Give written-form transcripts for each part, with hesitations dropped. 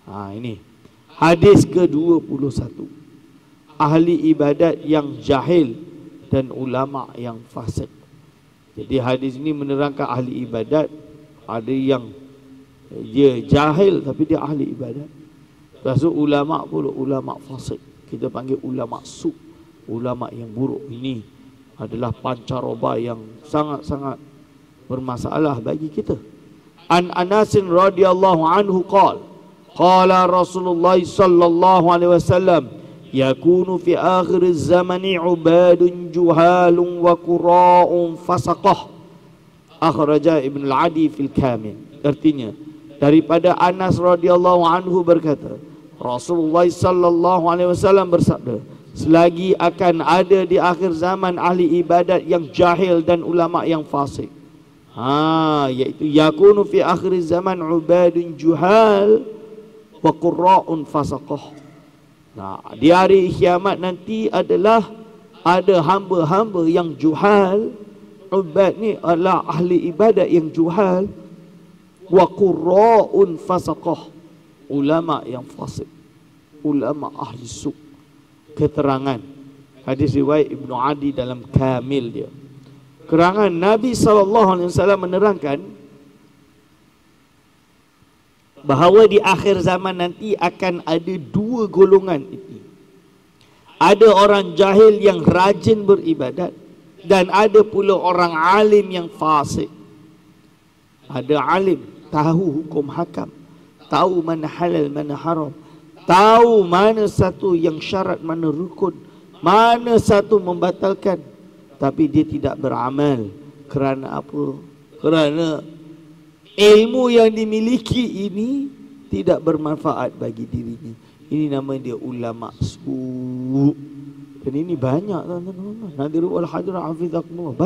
Ini hadis ke-21. Ahli ibadat yang jahil dan ulama yang fasik. Jadi hadis ini menerangkan ahli ibadat. Ada yang dia jahil tapi dia ahli ibadat. Lepas tu ulama pula ulama fasik. Kita panggil ulama su, ulama yang buruk. Ini adalah pancaroba yang sangat-sangat bermasalah bagi kita. An Anasin radhiyallahu anhu qala Rasulullah sallallahu alaihi wasallam, yakunu fi akhir zamani ubadun juhalun wa qura'un fasaqah. Akhraja Ibn al-Adi fil Kamil. Artinya, daripada Anas radhiyallahu anhu berkata, Rasulullah sallallahu alaihi wasallam bersabda, selagi akan ada di akhir zaman ahli ibadat yang jahil dan ulama yang fasik. Iaitu yakunu fi akhir zaman ubadun juhal wa qurra'un fasaqah. Di hari kiamat nanti adalah ada hamba-hamba yang juhal. Ubad ni adalah ahli ibadat yang juhal. Wa qurra'un fasaqah, ulama yang fasik, ulama ahli su'. Keterangan hadis riwayat Ibnu Adi dalam Kamil dia. Keterangan Nabi SAW menerangkan bahawa di akhir zaman nanti akan ada dua golongan ini. Ada orang jahil yang rajin beribadat, dan ada pula orang alim yang fasik. Ada alim tahu hukum hakam, tahu mana halal mana haram, tahu mana satu yang syarat, mana rukun, mana satu membatalkan, tapi dia tidak beramal. Kerana apa? Kerana ilmu yang dimiliki ini tidak bermanfaat bagi dirinya. Ini nama dia ulama su'. Dan ini banyak tuan-tuan. Hadirin wal hadirat hafizakumullah.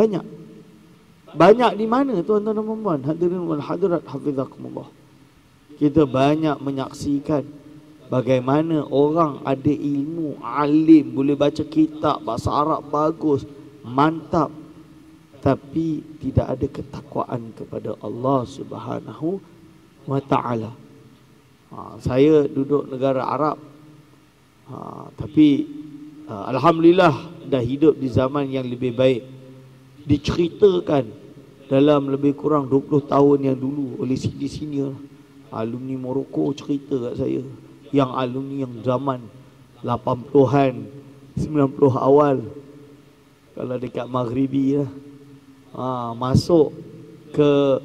Banyak di mana tuan-tuan dan puan-puan? Hadirin wal hadirat hafizakumullah. Kita banyak menyaksikan bagaimana orang ada ilmu, alim, boleh baca kitab, bahasa Arab bagus, mantap, tapi tidak ada ketakwaan kepada Allah Subhanahu wa ta'ala. Saya duduk negara Arab, tapi alhamdulillah dah hidup di zaman yang lebih baik. Diceritakan dalam lebih kurang 20 tahun yang dulu oleh sini alumni Morocco cerita kat saya, yang alumni yang zaman 80-an 90 awal, kalau dekat Maghribi lah, masuk ke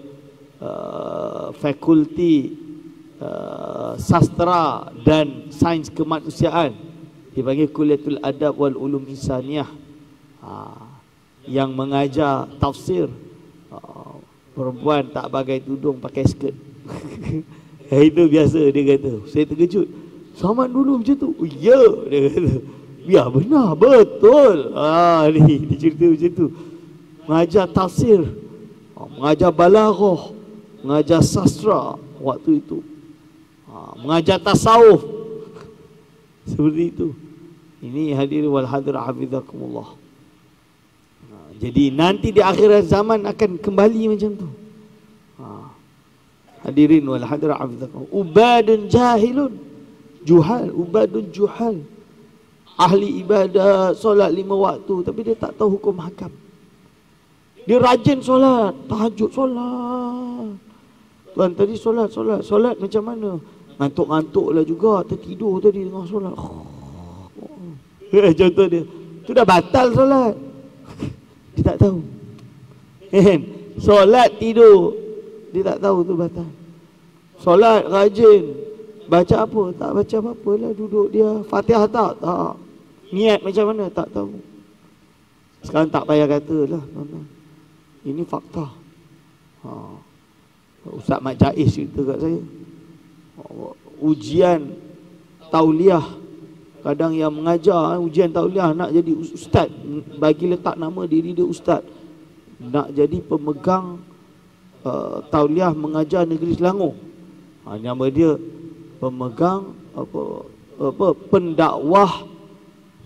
fakulti sastra dan sains kemanusiaan, dipanggil Kuliatul Adab wal Ulum Insaniyah, yang mengajar tafsir. Perempuan tak pakai tudung, pakai skirt. Itu biasa dia kata. Saya terkejut. Zaman dulu macam tu. Oh, ya, dia kata. Ya benar, betul. Ni cerita macam tu. Mengajar tafsir, mengajar balaghah, mengajar sastra waktu itu, mengajar tasawuf. Seperti itu. Ini hadirin wal hadirat hafizakumullah. Jadi nanti di akhirat zaman akan kembali macam tu. Hadirin wal hadirat hafizakumullah. Ubadun jahilun juhal, ubadun juhal. Ahli ibadah, solat 5 waktu, tapi dia tak tahu hukum hakam. Dia rajin solat, tahajud solat. Tuan tadi solat macam mana? Ngantuk-ngantuk lah juga, tertidur tadi tengah solat. Contoh dia, tu dah batal solat. Dia tak tahu. Solat tidur, dia tak tahu tu batal. Solat rajin, baca apa? Tak baca apa-apa lah, duduk dia. Fatihah tak? Tak. Niat macam mana? Tak tahu. Sekarang tak payah kata lah, tuan-tuan. Ini fakta. Ustaz Mat Jais cerita kat saya, ujian tauliah, kadang yang mengajar ujian tauliah nak jadi ustaz, bagi letak nama diri dia ustaz, nak jadi pemegang tauliah mengajar negeri Selangor. Nama dia pemegang pendakwah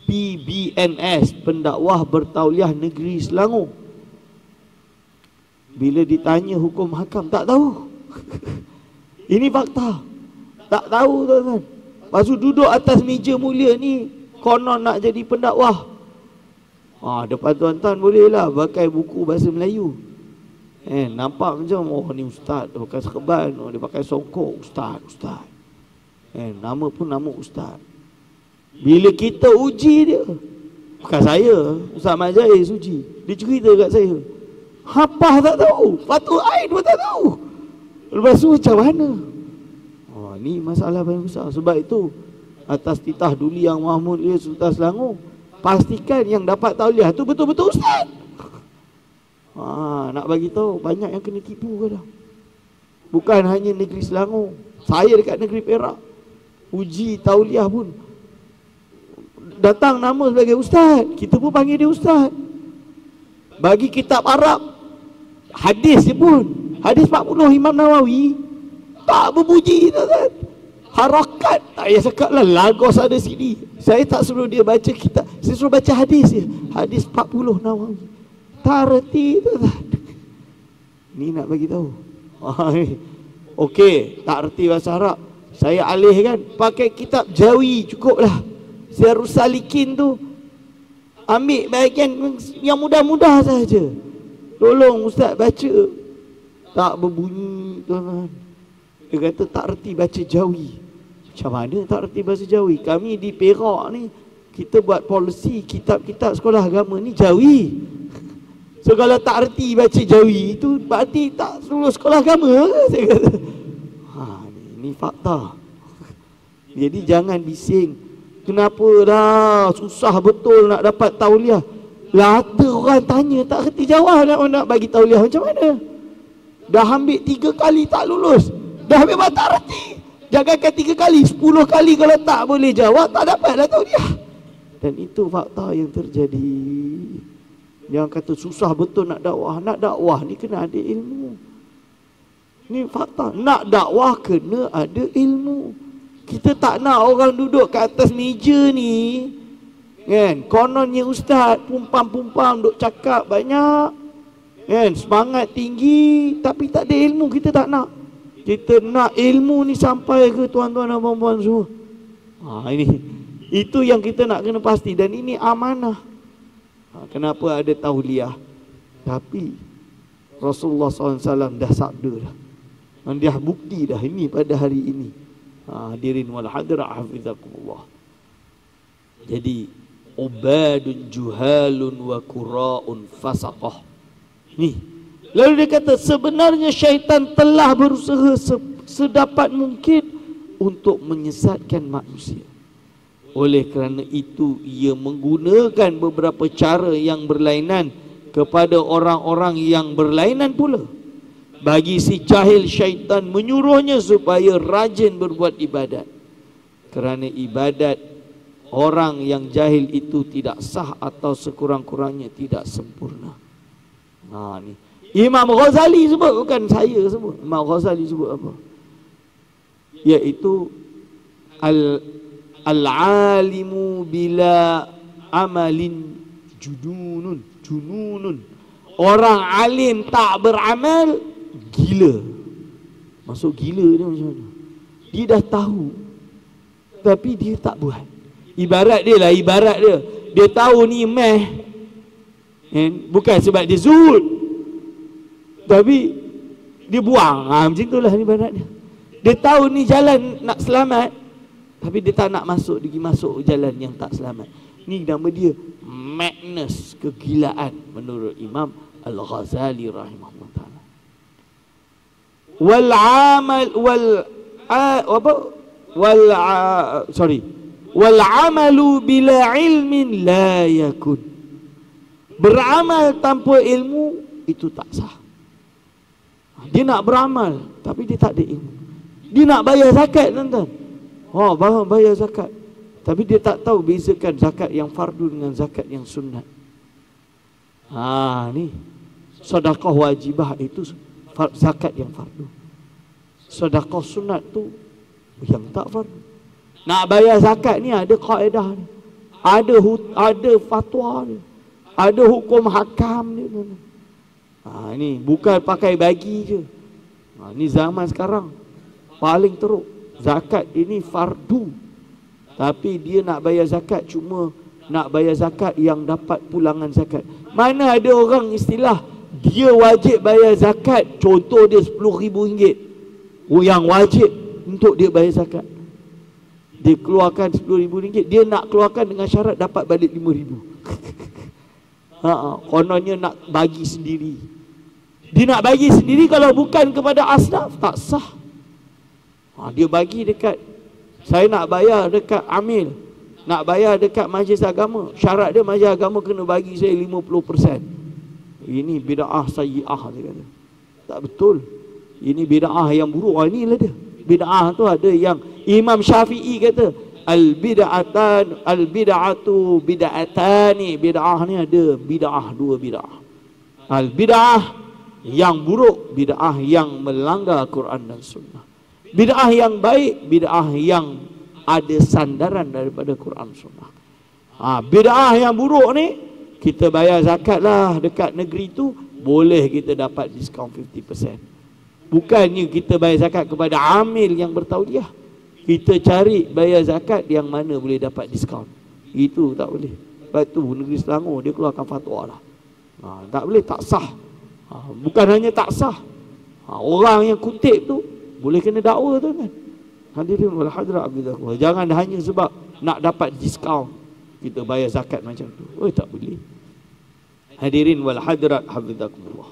PBNS, pendakwah bertauliah negeri Selangor. Bila ditanya hukum hakam, tak tahu. Ini fakta. Tak tahu tuan-tuan. Lepas tu duduk atas meja mulia ni, konon nak jadi pendakwah. Depan tuan-tuan bolehlah pakai buku bahasa Melayu. Nampak macam, oh ni ustaz, dia pakai serban, oh dia pakai songkok, ustaz. Nama pun nama ustaz. Bila kita uji dia, bukan saya, Ustaz Mat Jais uji, dia cerita kat saya, hafal tak tahu, Fathul Ain pun tak tahu. Lepas tu macam mana? Ni masalah paling besar. Sebab itu atas titah Duli Yang Mahmud dia Sultan Selangor, pastikan yang dapat tauliah tu betul-betul ustaz. Nak bagi tahu banyak yang kena tipu kadang. Bukan hanya negeri Selangor, saya dekat negeri Perak uji tauliah pun datang nama sebagai ustaz, kita pun panggil dia ustaz. Bagi kitab Arab, hadis dia pun, hadis 40 Imam Nawawi, tak berpuji tuan-tuan. Harakat, tak payah cakap lah, Lagos ada sini. Saya tak suruh dia baca kitab, saya suruh baca hadis dia. Hadis 40 Nawawi, tak reti tuan-tuan. Ni nak bagi tahu. Okey, tak reti bahasa Arab, saya alihkan pakai kitab Jawi, cukup lah. Syiarus Salikin tu, ambil bahagian yang mudah-mudah saja. Tolong ustaz baca. Tak berbunyi tuan-tuan. Dia kata tak reti baca Jawi. Macam mana tak reti bahasa Jawi? Kami di Perak ni, kita buat polisi kitab-kitab sekolah agama ni Jawi. So kalau tak reti baca Jawi, itu berarti tak lulus sekolah agama. Saya kata, ni fakta. Jadi jangan bising, kenapa dah susah betul nak dapat tauliah. Lata orang tanya tak reti jawab, nak bagi tauliah macam mana? Dah ambil 3 kali tak lulus, dah memang tak reti. Jangankan 3 kali, 10 kali kalau tak boleh jawab, tak dapat dah tauliah. Dan itu fakta yang terjadi. Jangan kata susah betul nak dakwah. Nak dakwah ni kena ada ilmu. Ni fakta, nak dakwah kena ada ilmu. Kita tak nak orang duduk kat atas meja ni kan, kononnya ustaz, pumpam-pumpam duk cakap banyak kan, semangat tinggi tapi tak ada ilmu. Kita tak nak. Kita nak ilmu ni sampai ke tuan-tuan dan puan-puan semua. Ini itu yang kita nak kena pasti. Dan ini amanah. Kenapa ada tauliah? Tapi Rasulullah SAW dah sabda dah, dia bukti dah ini pada hari ini. Hadirin wal hadirat hafizakumullah. Jadi ubadun juhalun wa qura'un fasaqah. Ni lalu dia kata sebenarnya syaitan telah berusaha sedapat mungkin untuk menyesatkan manusia. Oleh kerana itu ia menggunakan beberapa cara yang berlainan kepada orang-orang yang berlainan pula. Bagi si jahil, syaitan menyuruhnya supaya rajin berbuat ibadat. Kerana ibadat orang yang jahil itu tidak sah atau sekurang-kurangnya tidak sempurna. Ni Imam Ghazali sebut, bukan saya sebut. Imam Ghazali sebut apa? Iaitu al-alimu bila amalin jununun. Orang alim tak beramal, gila. Masuk gila dia macam mana? Dia dah tahu tapi dia tak buat. Ibarat dia dia tahu ni meh, bukan sebab dia zuhud, tapi dia buang. Macam itulah ibarat dia. Dia tahu ni jalan nak selamat, tapi dia tak nak masuk, dia pergi masuk jalan yang tak selamat. Ni nama dia madness, kegilaan menurut Imam Al-Ghazali rahimahullah ta'ala. Wal amalu bila ilmin la yakun. Beramal tanpa ilmu itu tak sah. Dia nak beramal tapi dia tak ada ilmu. Dia nak bayar zakat tuan-tuan. Bayar zakat, tapi dia tak tahu bezakan zakat yang fardu dengan zakat yang sunat. Ni sedekah wajibah itu zakat yang fardu. Sedekah sunat tu yang tak fardu. Nak bayar zakat ni ada kaedah ni, ada fatwa ni, ada hukum hakam ni. Ni bukan pakai bagi je. Ni zaman sekarang paling teruk. Zakat ini fardu, tapi dia nak bayar zakat cuma nak bayar zakat yang dapat pulangan zakat. Mana ada orang istilah dia wajib bayar zakat, contoh dia RM10,000 yang wajib untuk dia bayar zakat. Dia keluarkan RM10,000, dia nak keluarkan dengan syarat dapat balik RM5,000. Kononnya nak bagi sendiri. Dia nak bagi sendiri, kalau bukan kepada asnaf tak sah. Dia bagi dekat, saya nak bayar dekat amil, nak bayar dekat majlis agama, syarat dia majlis agama kena bagi saya 50%. Ini bid'ah sayyi'ah, dia kata. Tak betul. Ini bid'ah yang buruk. Inilah dia. Bid'ah tu ada yang Imam Syafi'i kata al-bid'atu bid'atani. Bid'ah ni ada bid'ah, dua bid'ah. Al-bid'ah yang buruk, bid'ah yang melanggar Quran dan Sunnah. Bid'ah yang baik, bid'ah yang ada sandaran daripada Quran Sunnah. Bid'ah yang buruk ni, kita bayar zakat lah dekat negeri tu, boleh kita dapat diskaun 50%. Bukannya kita bayar zakat kepada amil yang bertauliah, kita cari bayar zakat yang mana boleh dapat diskaun. Itu tak boleh. Sebab tu negeri Selangor dia keluarkan fatwa lah. Tak boleh, tak sah. Bukan hanya tak sah, orang yang kutip tu boleh kena dakwa tu kan. Hadirin wal hadirat abidzakumullah. Jangan hanya sebab nak dapat diskaun kita bayar zakat macam tu. Tak boleh. Hadirin wal hadirat hafizakumullah.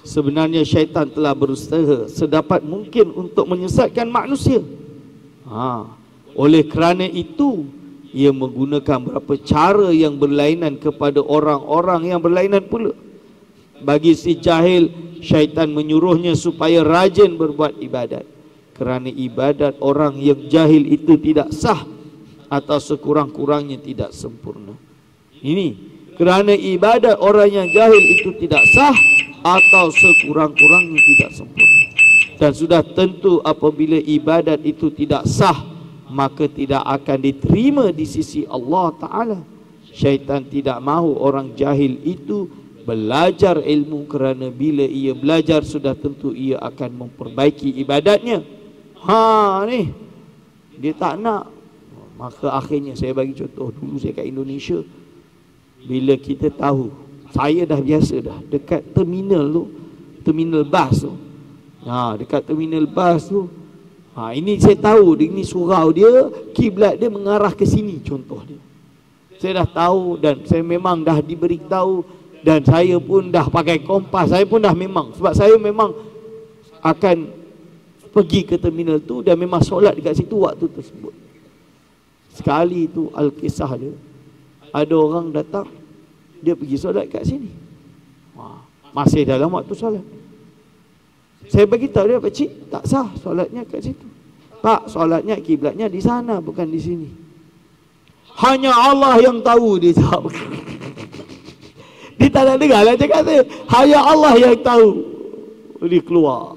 Sebenarnya syaitan telah berusaha sedapat mungkin untuk menyesatkan manusia. Oleh kerana itu, ia menggunakan beberapa cara yang berlainan kepada orang-orang yang berlainan pula. Bagi si jahil, syaitan menyuruhnya supaya rajin berbuat ibadat. Kerana ibadat orang yang jahil itu tidak sah, atau sekurang-kurangnya tidak sempurna. Ini kerana ibadat orang yang jahil itu tidak sah, atau sekurang-kurangnya tidak sempurna. Dan sudah tentu apabila ibadat itu tidak sah, maka tidak akan diterima di sisi Allah Ta'ala. Syaitan tidak mahu orang jahil itu belajar ilmu, kerana bila ia belajar sudah tentu ia akan memperbaiki ibadatnya. Ni dia tak nak. Maka akhirnya saya bagi contoh, dulu saya kat Indonesia, bila kita tahu, saya dah biasa dah dekat terminal tu, terminal bas tu, dekat terminal bas tu, ini saya tahu, ini surau dia, kiblat dia mengarah ke sini, contoh dia. Saya dah tahu dan saya memang dah diberitahu, dan saya pun dah pakai kompas, saya pun dah memang, sebab saya memang akan pergi ke terminal tu dan memang solat dekat situ waktu tersebut. Sekali tu Al-Kisah dia, ada orang datang, dia pergi solat kat sini, masih dalam waktu solat. Saya beritahu dia, pakcik, tak sah solatnya kat situ. Pak, solatnya kiblatnya di sana, bukan di sini. Hanya Allah yang tahu, dia jawab. Dia tak nak dengar lah cakap saya. Hanya Allah yang tahu. Dia keluar,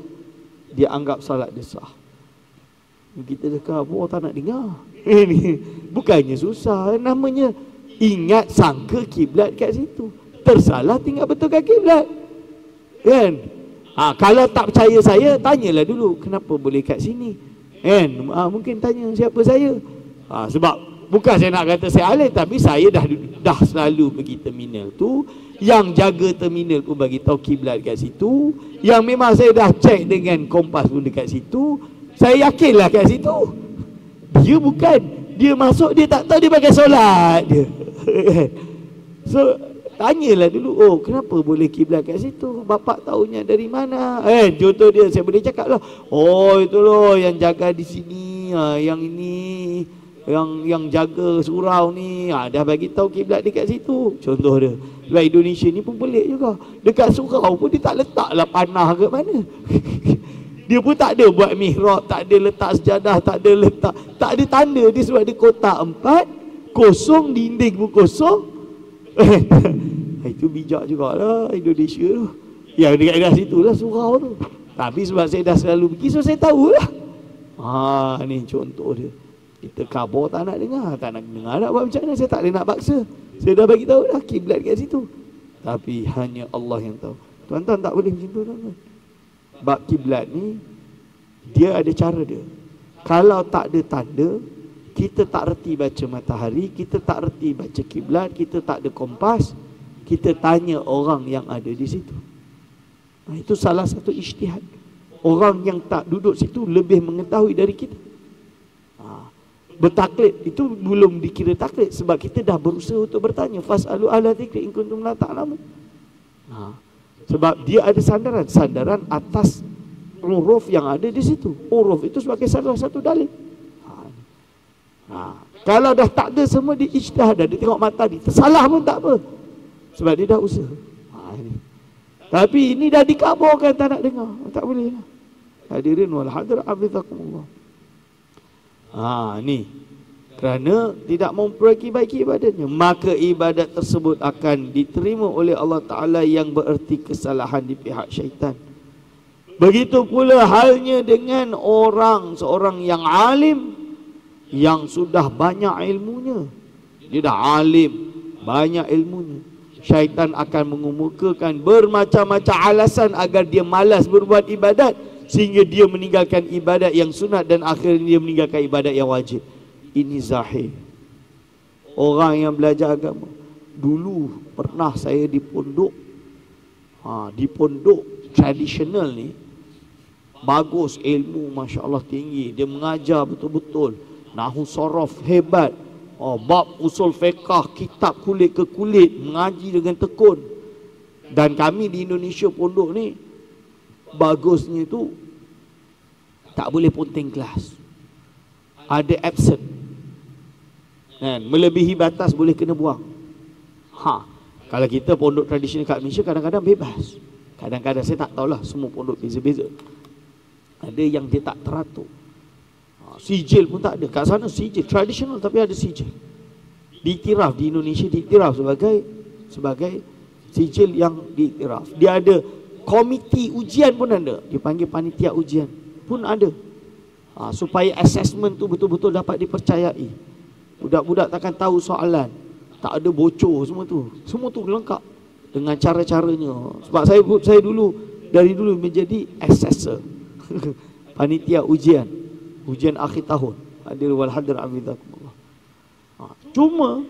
dia anggap solat dia sah. Kita dekat, tak nak dengar. Bukannya susah, namanya ingat sangka kiblat kat situ. Tersalah tinggal betulkan kiblat, kan? Kalau tak percaya saya, tanyalah dulu kenapa boleh kat sini, kan? Mungkin tanya siapa saya. Sebab bukan saya nak kata saya alim, tapi saya dah selalu pergi terminal tu. Yang jaga terminal pun bagi tahu kiblat kat situ. Yang memang saya dah cek dengan kompas pun dekat situ. Saya yakinlah kat situ. Dia bukan, dia masuk, dia tak tahu dia pakai solat dia. So tanyalah dulu, kenapa boleh kiblat kat situ? Bapak tahunya dari mana? Contoh dia, saya boleh cakap lah, itu loh yang jaga di sini, yang ini, yang jaga surau ni, dah bagi tahu kiblat dekat situ. Contoh dia. Sebab Indonesia ni pun pelik juga. Dekat surau pun dia tak letaklah panah ke mana. Dia pun tak ada buat mihrab, tak ada letak sejadah, tak ada tanda dia, sebab dia kotak 4, kosong, dinding pun kosong. Itu bijak jugalah Indonesia tu. Yang dekat situ lah surau tu. Tapi sebab saya dah selalu pergi, so saya tahulah. Ni contoh dia. Kita kabur tak nak dengar, nak buat macam mana, saya tak boleh nak paksa. Saya dah bagi tahu dah kiblat kat situ. Tapi hanya Allah yang tahu. Tuan-tuan tak boleh macam tu, tuan-tuan. Bab kiblat ni dia ada cara dia. Kalau tak ada tanda, kita tak reti baca matahari, kita tak reti baca kiblat, kita tak ada kompas, kita tanya orang yang ada di situ. Itu salah satu ijtihad. Orang yang tak duduk situ lebih mengetahui dari kita. Bertaklid itu belum dikira taklid, sebab kita dah berusaha untuk bertanya, fasalu ahla dzikri in kuntum la ta'lamun. Sebab dia ada sandaran atas uruf yang ada di situ. Uruf itu sebagai salah satu dalil. Kalau dah tak ada semua di ijtihad, dia tengok mata dia, tersalah pun tak apa, sebab dia dah usaha. Tapi ini dah dikaburkan, tak nak dengar, tak boleh lah. Hadirin wal hadirat hafizakumullah. Ni kerana tidak memperbaiki ibadahnya, maka ibadat tersebut akan diterima oleh Allah Ta'ala yang bererti kesalahan di pihak syaitan. Begitu pula halnya dengan seorang yang alim, yang sudah banyak ilmunya. Dia dah alim, banyak ilmunya. Syaitan akan mengemukakan bermacam-macam alasan agar dia malas berbuat ibadat, sehingga dia meninggalkan ibadat yang sunat dan akhirnya dia meninggalkan ibadat yang wajib. Ini zahir. Orang yang belajar agama, dulu pernah saya di pondok, di pondok tradisional ni, bagus ilmu, Masya Allah tinggi, dia mengajar betul-betul, nahu sorof hebat, bab usul fiqah, kitab kulit ke kulit, mengaji dengan tekun. Dan kami di Indonesia pondok ni, bagusnya itu tak boleh ponting kelas, ada absent, melebihi batas boleh kena buang. Kalau kita pondok tradisional kat Malaysia kadang-kadang bebas, kadang-kadang saya tak tahulah, semua pondok beza-beza. Ada yang dia tak teratur, sijil pun tak ada. Kat sana sijil tradisional tapi ada sijil, diiktiraf di Indonesia, diiktiraf sebagai sijil yang diiktiraf. Dia ada komiti ujian pun ada, dipanggil panitia ujian pun ada, supaya assessment tu betul-betul dapat dipercayai. Budak-budak takkan tahu soalan, tak ada bocor, semua tu lengkap dengan cara-caranya. Sebab saya dari dulu menjadi assessor panitia ujian akhir tahun. Hadir wal hadir afizakumullah. Cuma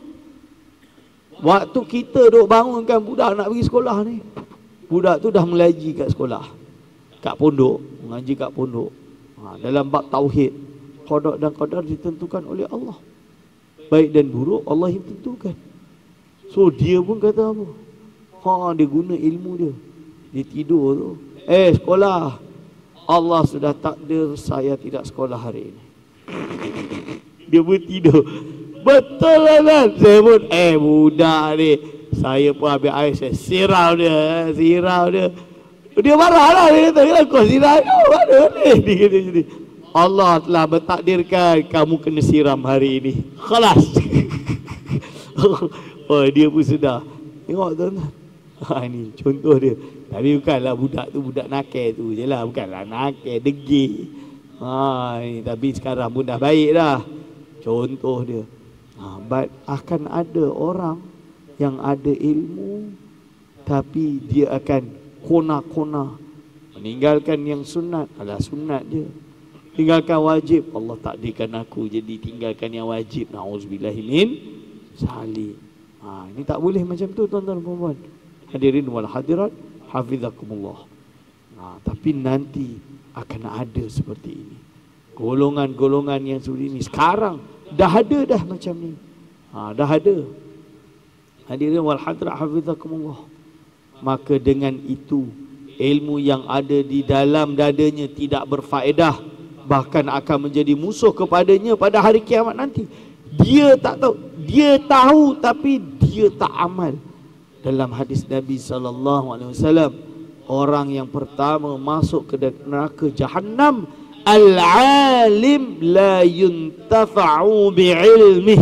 waktu kita duk bangunkan budak nak pergi sekolah ni, budak tu dah mengaji kat sekolah, kat pondok, mengaji kat pondok. Dalam bab tauhid, qada dan qadar ditentukan oleh Allah. Baik dan buruk Allah yang tentukan. So dia pun kata apa? Dia guna ilmu dia. Dia tidur tu, sekolah, Allah sudah takdir saya tidak sekolah hari ini. Dia pun tidur. Betul lah kan? Saya pun budak ni, saya pun ambil air, saya sirau dia. Dia marah lah, dia kata, kau sirau mana ni? Dia kata jadi, Allah telah bertakdirkan kamu kena siram hari ini. Khalas. Dia pun sudah. Tengok tuan-tuan, ini contoh dia. Tapi bukanlah budak tu budak nakal tu je lah, bukanlah nakal, degil. Tapi sekarang pun dah baik dah. Contoh dia. But akan ada orang yang ada ilmu, tapi dia akan kona-kona, meninggalkan yang sunat, adalah sunat dia. Tinggalkan wajib, Allah takdirkan aku jadi tinggalkan yang wajib. Na'udzubillahi min zalik. Ini tak boleh macam tu tuan-tuan dan puan-puan. Hadirin wal hadirat hafizakumullah. Tapi nanti akan ada seperti ini, golongan-golongan yang seperti ini. Sekarang dah ada dah macam ni. Dah ada. Hadirin wal hadirat hafizakumullah. Maka dengan itu ilmu yang ada di dalam dadanya tidak berfaedah, bahkan akan menjadi musuh kepadanya pada hari kiamat nanti. Dia tak tahu, dia tahu tapi dia tak amal. Dalam hadis Nabi SAW, orang yang pertama masuk ke neraka Jahannam, al-alim la yuntafa'u bi'ilmih.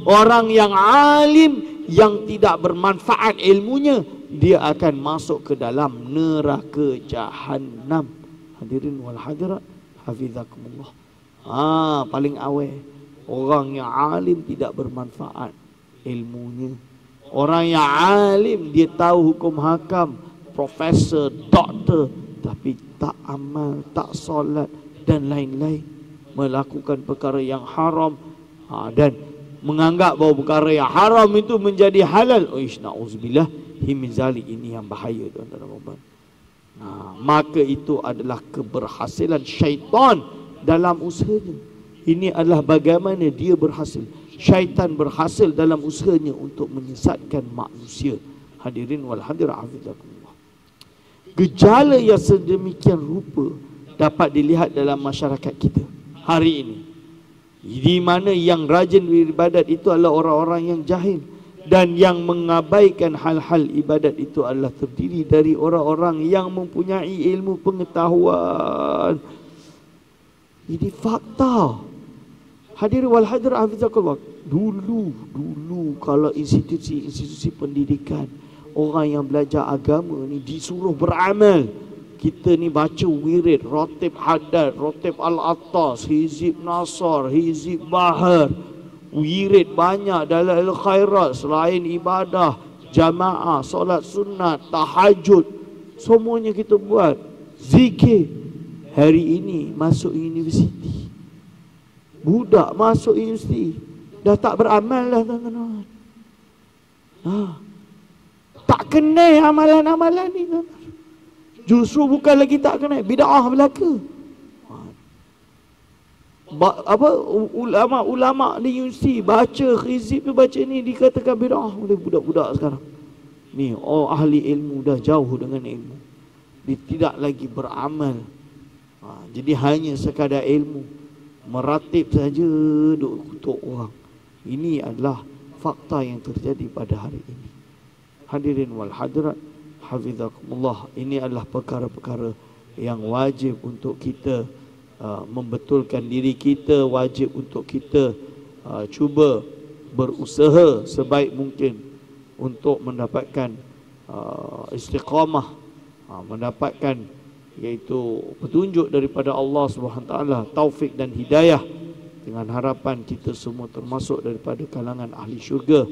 Orang yang alim yang tidak bermanfaat ilmunya, dia akan masuk ke dalam neraka Jahannam. Hadirin wal hadirat hafizakumullah. Paling awal orang yang alim tidak bermanfaat ilmunya. Orang yang alim dia tahu hukum hakam, profesor, doktor, tapi tak amal, tak solat dan lain-lain. melakukan perkara yang haram, dan menganggap bahawa perkara yang haram itu menjadi halal. Na'udzubillah min zalik. Ini yang bahaya, tuan-tuan dan puan. Maka itu adalah keberhasilan syaitan dalam usahanya. Ini adalah bagaimana dia berhasil. Syaitan berhasil dalam usahanya untuk menyesatkan manusia. Hadirin wal hadirat hafizakumullah. Gejala yang sedemikian rupa dapat dilihat dalam masyarakat kita hari ini, di mana yang rajin beribadat itu adalah orang-orang yang jahil, dan yang mengabaikan hal-hal ibadat itu adalah terdiri dari orang-orang yang mempunyai ilmu pengetahuan. Ini fakta. Hadirin wal hadirat hafizakumullah. Dulu kalau institusi pendidikan, orang yang belajar agama ni disuruh beramal. Kita ni baca wirid, rotib haddad, rotib al-atas, hizib nasar, hizib bahar, wirid banyak dalam al-khairat, selain ibadah, jamaah, solat sunat, tahajud, semuanya kita buat. Zikir. Hari ini masuk universiti, budak masuk universiti dah tak beramal dah, tuan-tuan. Tak kenal amalan-amalan ni, tuan-tuan. Justru bukan lagi tak kenal, bid'ah belaka. Ulama-ulama di universiti baca hizib tu, baca ni, dikatakan bid'ah oleh budak-budak sekarang. Ni ahli ilmu dah jauh dengan ilmu. Dia tidak lagi beramal. Jadi hanya sekadar ilmu, meratib saja, duk kutuk orang. Ini adalah fakta yang terjadi pada hari ini. Hadirin wal hadirat hafizakumullah. Ini adalah perkara-perkara yang wajib untuk kita membetulkan diri kita, wajib untuk kita cuba berusaha sebaik mungkin untuk mendapatkan istiqamah, mendapatkan iaitu petunjuk daripada Allah Subhanahu Wa Taala, taufik dan hidayah, dengan harapan kita semua termasuk daripada kalangan ahli syurga.